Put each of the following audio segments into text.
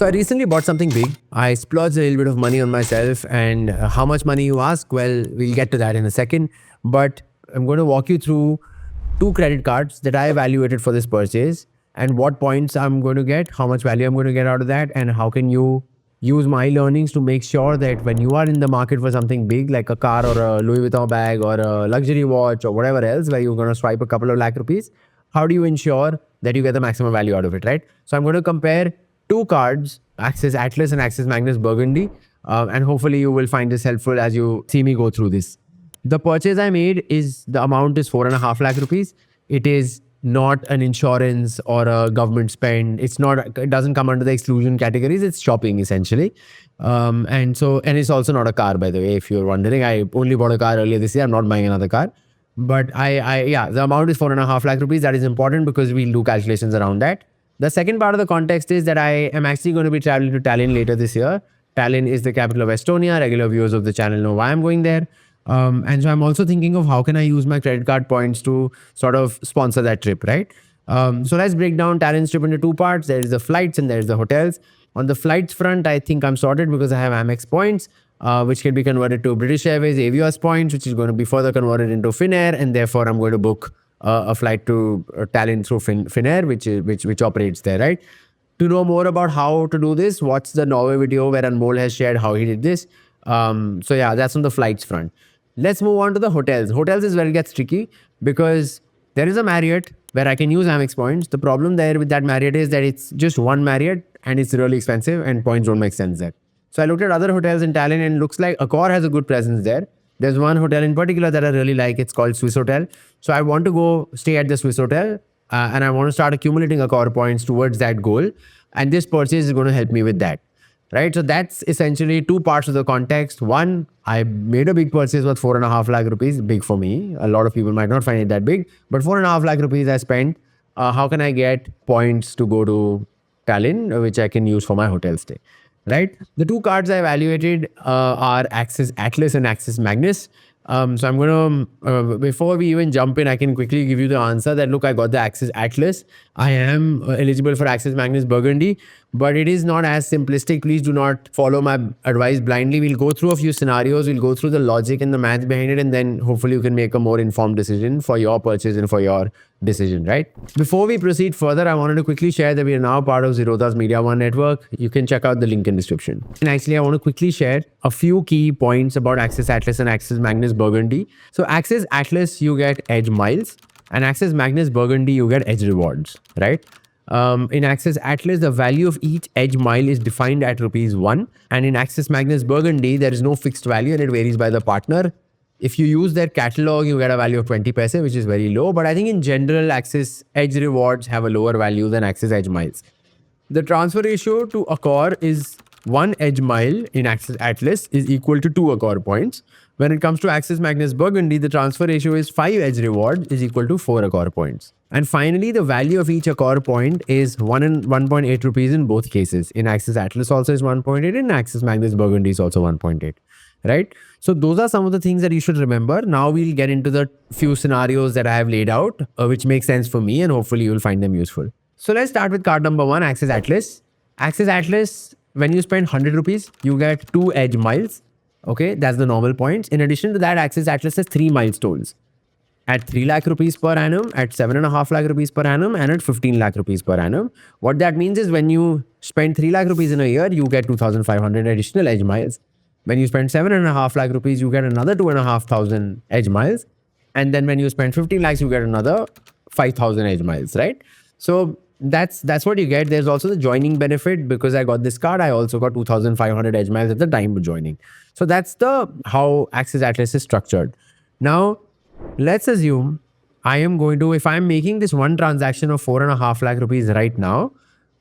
So I recently bought something big. I splurged a little bit of money on myself, and how much money you ask? Well, we'll get to that in a second. But I'm going to walk you through two credit cards that I evaluated for this purchase and what points I'm going to get, how much value I'm going to get out of that, and how can you use my learnings to make sure that when you are in the market for something big like a car or a Louis Vuitton bag or a luxury watch or whatever else where you're going to swipe a couple of lakh rupees, how do you ensure that you get the maximum value out of it, right? So I'm going to compare two cards, Axis Atlas and Axis Magnus Burgundy, and hopefully you will find this helpful as you see me go through this. The purchase I made is, the amount is 4.5 lakh rupees. It is not an insurance or a government spend. It's not, it doesn't come under the exclusion categories. It's shopping essentially. And it's also not a car, by the way, if you're wondering. I only bought a car earlier this year. I'm not buying another car. But yeah, the amount is 4.5 lakh rupees. That is important because we'll do calculations around that. The second part of the context is that I am actually going to be traveling to Tallinn later this year. Tallinn is the capital of Estonia. Regular viewers of the channel know why I'm going there. And so I'm also thinking of how can I use my credit card points to sort of sponsor that trip, right? So let's break down Tallinn's trip into two parts. There is the flights and there is the hotels. On the flights front, I think I'm sorted because I have Amex points, which can be converted to British Airways Avios points, which is going to be further converted into Finnair, and therefore I'm going to book a flight to Tallinn through Finnair, which operates there, right? To know more about how to do this, watch the Norway video where Anmol has shared how he did this. So yeah, that's on the flights front. Let's move on to the hotels. Hotels is where it gets tricky because there is a Marriott where I can use Amex points. The problem there with that Marriott is that it's just one Marriott and it's really expensive and points don't make sense there. So I looked at other hotels in Tallinn and it looks like Accor has a good presence there. There's one hotel in particular that I really like. It's called Swiss Hotel. So I want to go stay at the Swiss Hotel and I want to start accumulating Accor points towards that goal. And this purchase is going to help me with that. Right. So that's essentially two parts of the context. One, I made a big purchase worth 4.5 lakh rupees. Big for me. A lot of people might not find it that big, but 4.5 lakh rupees I spent. How can I get points to go to Tallinn, which I can use for my hotel stay? Right. The two cards I evaluated are Axis Atlas and Axis Magnus. So I'm going to, before we even jump in, I can quickly give you the answer that, look, I got the Axis Atlas. I am eligible for Axis Magnus Burgundy, but it is not as simplistic. Please do not follow my advice blindly. We'll go through a few scenarios. We'll go through the logic and the math behind it. And then hopefully you can make a more informed decision for your purchase and for your decision, right? Before we proceed further, I wanted to quickly share that we are now part of Zerodha's Media One network. You can check out the link in description. And actually, I want to quickly share a few key points about Axis Atlas and Axis Magnus Burgundy. So Axis Atlas, you get edge miles, and Axis Magnus Burgundy, you get edge rewards, right? In Axis Atlas, the value of each edge mile is defined at ₹1. And in Axis Magnus Burgundy, there is no fixed value and it varies by the partner. If you use their catalog, you get a value of 20 paise, which is very low. But I think in general, Axis Edge rewards have a lower value than Axis Edge miles. The transfer ratio to Accor is 1 edge mile in Axis Atlas is equal to 2 Accor points. When it comes to Axis Magnus Burgundy, the transfer ratio is 5 edge reward is equal to 4 Accor points. And finally, the value of each Accor point is 1.8 rupees in both cases. In Axis Atlas also is 1.8, in Axis Magnus Burgundy is also 1.8. Right? So those are some of the things that you should remember. Now we'll get into the few scenarios that I have laid out, which make sense for me and hopefully you'll find them useful. So let's start with card number 1, Axis Atlas. Axis Atlas, when you spend 100 rupees, you get 2 edge miles. Okay, that's the normal points. In addition to that, Axis Atlas has 3 milestones. At 3 lakh rupees per annum, at 7.5 lakh rupees per annum, and at 15 lakh rupees per annum. What that means is when you spend 3 lakh rupees in a year, you get 2,500 additional edge miles. When you spend 7.5 lakh rupees, you get another 2,500 edge miles. And then when you spend 15 lakhs, you get another 5,000 edge miles, right? So that's what you get. There's also the joining benefit. Because I got this card, I also got 2,500 edge miles at the time of joining. So that's how Axis Atlas is structured. Now, let's assume I am going to, if I'm making this one transaction of 4.5 lakh rupees right now,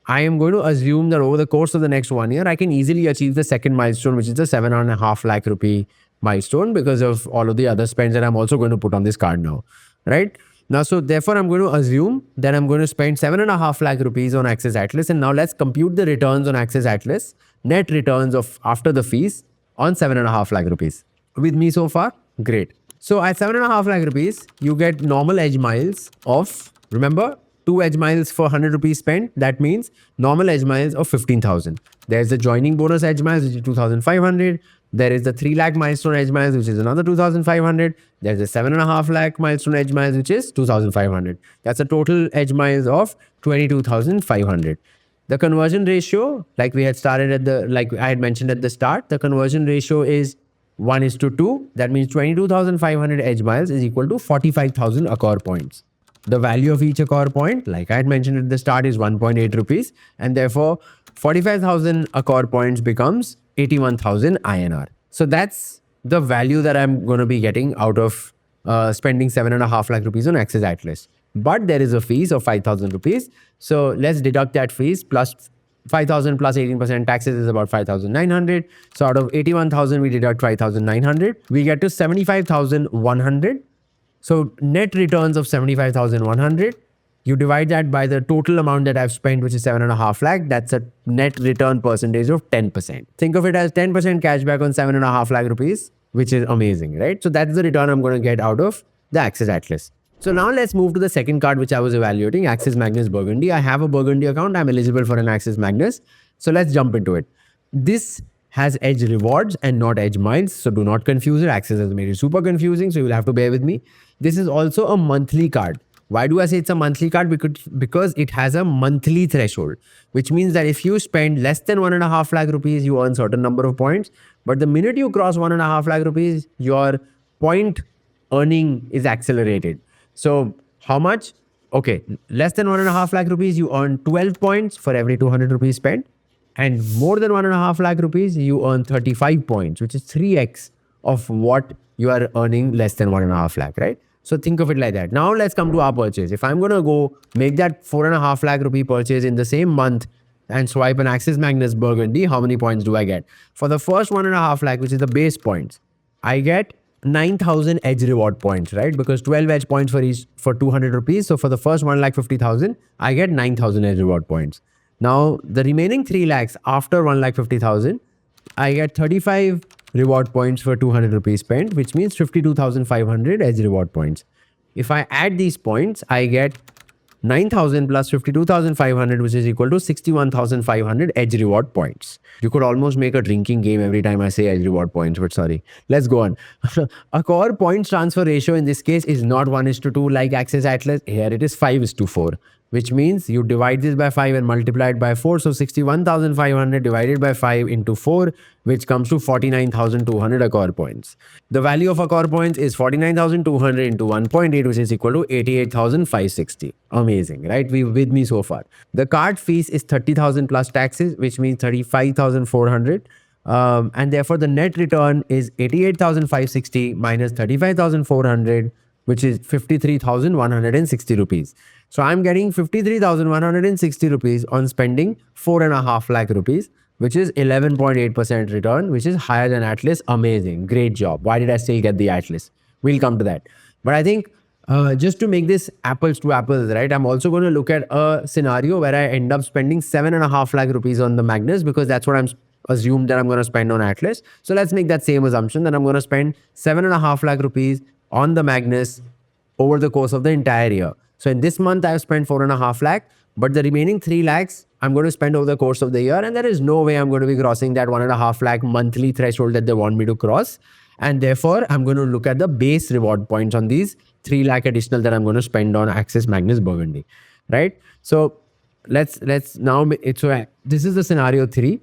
I am going to assume that over the course of the next 1 year, I can easily achieve the second milestone, which is the 7.5 lakh rupee milestone because of all of the other spends that I'm also going to put on this card now, right? Now, so therefore, I'm going to assume that I'm going to spend 7.5 lakh rupees on Axis Atlas. And now let's compute the returns on Axis Atlas, net returns of after the fees on 7.5 lakh rupees. With me so far? Great. So at 7.5 lakh rupees, you get normal edge miles of, remember, 2 edge miles for 100 rupees spent. That means normal edge miles of 15,000. There's the joining bonus edge miles, which is 2,500. There is the 3 lakh milestone edge miles, which is another 2,500. There's a 7.5 lakh milestone edge miles, which is 2,500. That's a total edge miles of 22,500. The conversion ratio, like we had started at the, like I had mentioned at the start, the conversion ratio is 1:2. That means 22,500 edge miles is equal to 45,000 Accor points. The value of each Accor point, like I had mentioned at the start, is 1.8 rupees. And therefore, 45,000 Accor points becomes 81,000 INR. So that's the value that I'm going to be getting out of spending 7.5 lakh rupees on Axis Atlas. But there is a fees of 5,000 rupees. So let's deduct that fees plus 5,000 plus 18% taxes is about 5,900. So out of 81,000, we deduct 5,900. We get to 75,100. So net returns of 75,100. You divide that by the total amount that I've spent, which is 7.5 lakh. That's a net return percentage of 10%. Think of it as 10% cashback on 7.5 lakh rupees, which is amazing, right? So that's the return I'm going to get out of the Axis Atlas. So now let's move to the second card which I was evaluating, Axis Magnus Burgundy. I have a Burgundy account. I'm eligible for an Axis Magnus. So let's jump into it. This has edge rewards and not edge miles. So do not confuse it. Axis has made it super confusing. So you'll have to bear with me. This is also a monthly card. Why do I say it's a monthly card? Because it has a monthly threshold, which means that if you spend less than 1.5 lakh rupees, you earn certain number of points. But the minute you cross 1.5 lakh rupees, your point earning is accelerated. So how much? Okay, less than 1.5 lakh rupees, you earn 12 points for every 200 rupees spent. And more than 1.5 lakh rupees, you earn 35 points, which is 3x of what you are earning less than 1.5 lakh, right? So think of it like that. Now let's come to our purchase. If I'm going to go make that 4.5 lakh rupee purchase in the same month and swipe an Axis Magnus Burgundy, how many points do I get? For the first 1.5 lakh, which is the base points, I get 9,000 edge reward points, right? Because 12 edge points for 200 rupees. So for the first 1,50,000, I get 9,000 edge reward points. Now the remaining 3 lakhs after 1,50,000, I get 35 reward points for 200 rupees spent, which means 52,500 edge reward points. If I add these points, I get 9,000 plus 52,500, which is equal to 61,500 edge reward points. You could almost make a drinking game every time I say edge reward points, but sorry. Let's go on. Accor points transfer ratio in this case is not 1:2 like Axis Atlas. Here it is 5:4, which means you divide this by 5 and multiply it by 4. So 61,500 divided by 5 into 4, which comes to 49,200 Accor points. The value of Accor points is 49,200 into 1.8, which is equal to 88,560. Amazing, right? We're with me so far. The card fees is 30,000 plus taxes, which means 35,400. And therefore the net return is 88,560 minus 35,400, which is 53,160 rupees. So I'm getting 53,160 rupees on spending 4.5 lakh rupees, which is 11.8% return, which is higher than Atlas. Amazing. Great job. Why did I still get the Atlas? We'll come to that. But I think just to make this apples to apples, right? I'm also going to look at a scenario where I end up spending 7.5 lakh rupees on the Magnus, because that's what I'm assumed that I'm going to spend on Atlas. So let's make that same assumption that I'm going to spend 7.5 lakh rupees on the Magnus over the course of the entire year. So in this month, I've spent 4.5 lakh, but the remaining 3 lakhs I'm going to spend over the course of the year. And there is no way I'm going to be crossing that 1.5 lakh monthly threshold that they want me to cross. And therefore, I'm going to look at the base reward points on these 3 lakh additional that I'm going to spend on Axis Magnus Burgundy, right? So let's now, so this is the scenario 3.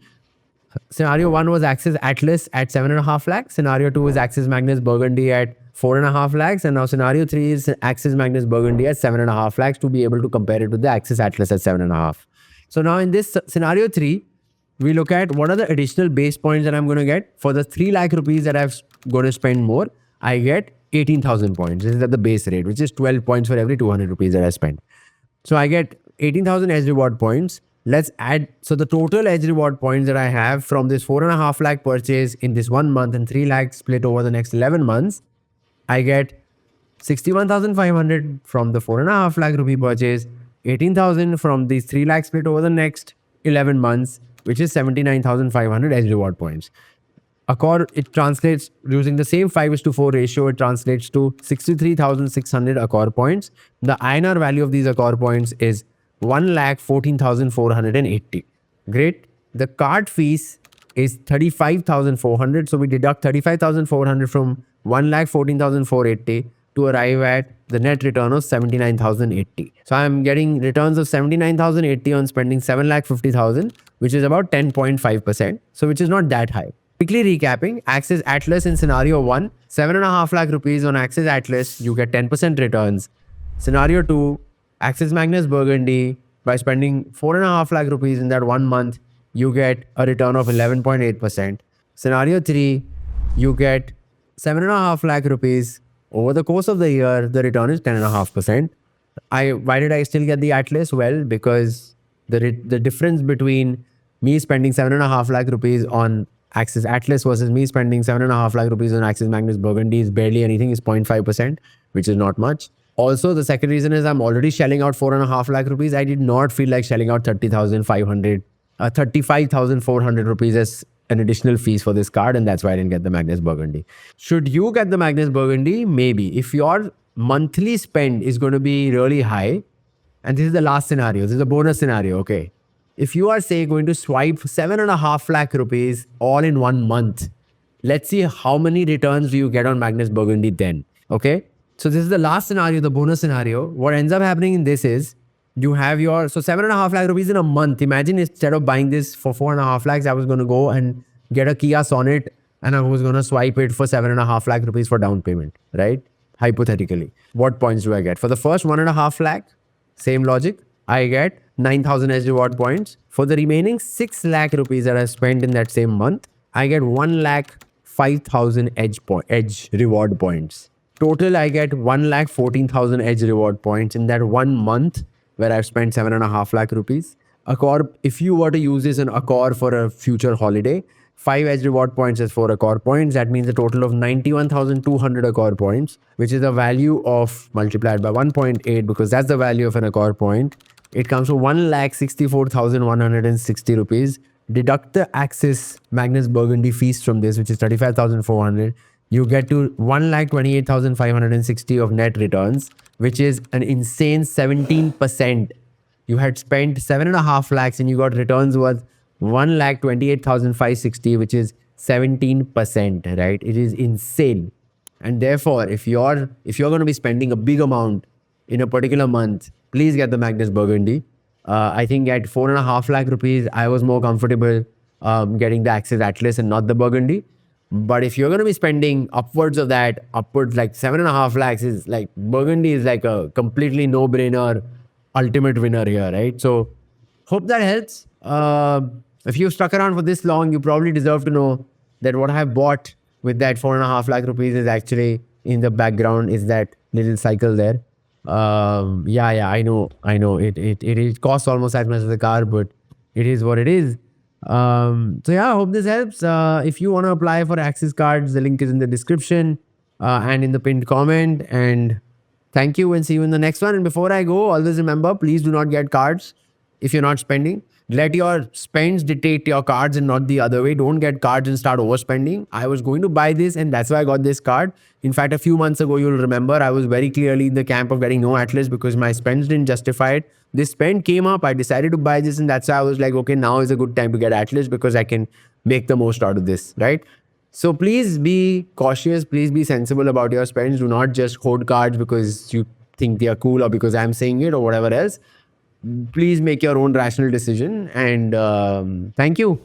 Scenario 1 was Axis Atlas at 7.5 lakhs. Scenario 2 is Axis Magnus Burgundy at 4.5 lakhs. And now scenario 3 is Axis Magnus Burgundy at 7.5 lakhs to be able to compare it with the Axis Atlas at 7.5. So now in this scenario 3, we look at what are the additional base points that I'm going to get. For the 3 lakh rupees that I've going to spend more, I get 18,000 points. This is at the base rate, which is 12 points for every 200 rupees that I spend. So I get 18,000 edge reward points. Let's add, so the total edge reward points that I have from this 4.5 lakh purchase in this 1 month and 3 lakh split over the next 11 months, I get 61,500 from the 4.5 lakh rupee purchase, 18,000 from these 3 lakh split over the next 11 months, which is 79,500 edge reward points. Accor, it translates using the same 5:4 ratio, it translates to 63,600 Accor points. The INR value of these Accor points is 1,14,480. Great. The card fees is 35,400. So we deduct 35,400 from 1,14,480 to arrive at the net return of 79,080. So I'm getting returns of 79,080 on spending 7,50,000, which is about 10.5%. So which is not that high. Quickly recapping, Axis Atlas in scenario 1, 7.5 lakh rupees on Axis Atlas, you get 10% returns. Scenario 2, Axis Magnus Burgundy, by spending 4.5 lakh rupees in that 1 month, you get a return of 11.8%. Scenario 3, you get 7.5 lakh rupees. Over the course of the year, the return is 10.5%. Why did I still get the Atlas? Well, because the difference between me spending 7.5 lakh rupees on Axis Atlas versus me spending 7.5 lakh rupees on Axis Magnus Burgundy is barely anything, is 0.5%, which is not much. Also, the second reason is I'm already shelling out 4.5 lakh rupees. I did not feel like shelling out 35,400 rupees as an additional fees for this card, and that's why I didn't get the Magnus Burgundy. Should you get the Magnus Burgundy? Maybe. If your monthly spend is going to be really high, and this is the last scenario, this is a bonus scenario, okay? If you are, say, going to swipe 7.5 lakh rupees all in 1 month, let's see how many returns do you get on Magnus Burgundy then, okay? So this is the last scenario, the bonus scenario. What ends up happening in this is, you have your, so 7.5 lakh rupees in a month. Imagine instead of buying this for 4.5 lakhs, I was going to go and get a Kia Sonet and I was going to swipe it for 7.5 lakh rupees for down payment, right? Hypothetically. What points do I get? For the first 1.5 lakh, same logic, I get 9,000 edge reward points. For the remaining 6 lakh rupees that I spent in that same month, I get 1,05,000 edge reward points. Total, I get 1,14,000 edge reward points in that 1 month where I've spent 7.5 lakh rupees. Accor, if you were to use this in Accor for a future holiday, 5 edge reward points is 4 Accor points. That means a total of 91,200 Accor points, which is a value of multiplied by 1.8 because that's the value of an Accor point. It comes to 1,64,160 rupees. Deduct the Axis Magnus Burgundy fees from this, which is 35,400. You get to 1,28,560 of net returns, which is an insane 17%. You had spent 7.5 lakhs and you got returns worth 1,28,560, which is 17%, right? It is insane. And therefore, if you're going to be spending a big amount in a particular month, please get the Magnus Burgundy. I think at 4.5 lakh rupees, I was more comfortable getting the Axis Atlas and not the Burgundy. But if you're going to be spending upwards of that, upwards like 7.5 lakhs, is like Burgundy is like a completely no-brainer, ultimate winner here, right? So hope that helps. If you've stuck around for this long, you probably deserve to know that what I have bought with that 4.5 lakh rupees is actually in the background is that little cycle there. Yeah, I know. It costs almost as much as the car, but it is what it is. So yeah, I hope this helps. If you want to apply for Axis cards, the link is in the description and in the pinned comment. And thank you and see you in the next one. And before I go, always remember, please do not get cards if you're not spending. Let your spends dictate your cards and not the other way. Don't get cards and start overspending. I was going to buy this and that's why I got this card. In fact, a few months ago, you'll remember I was very clearly in the camp of getting no Atlas because my spends didn't justify it. This spend came up. I decided to buy this and that's why I was like, okay, now is a good time to get Atlas because I can make the most out of this, right? So please be cautious. Please be sensible about your spends. Do not just hoard cards because you think they are cool or because I'm saying it or whatever else. Please make your own rational decision and thank you.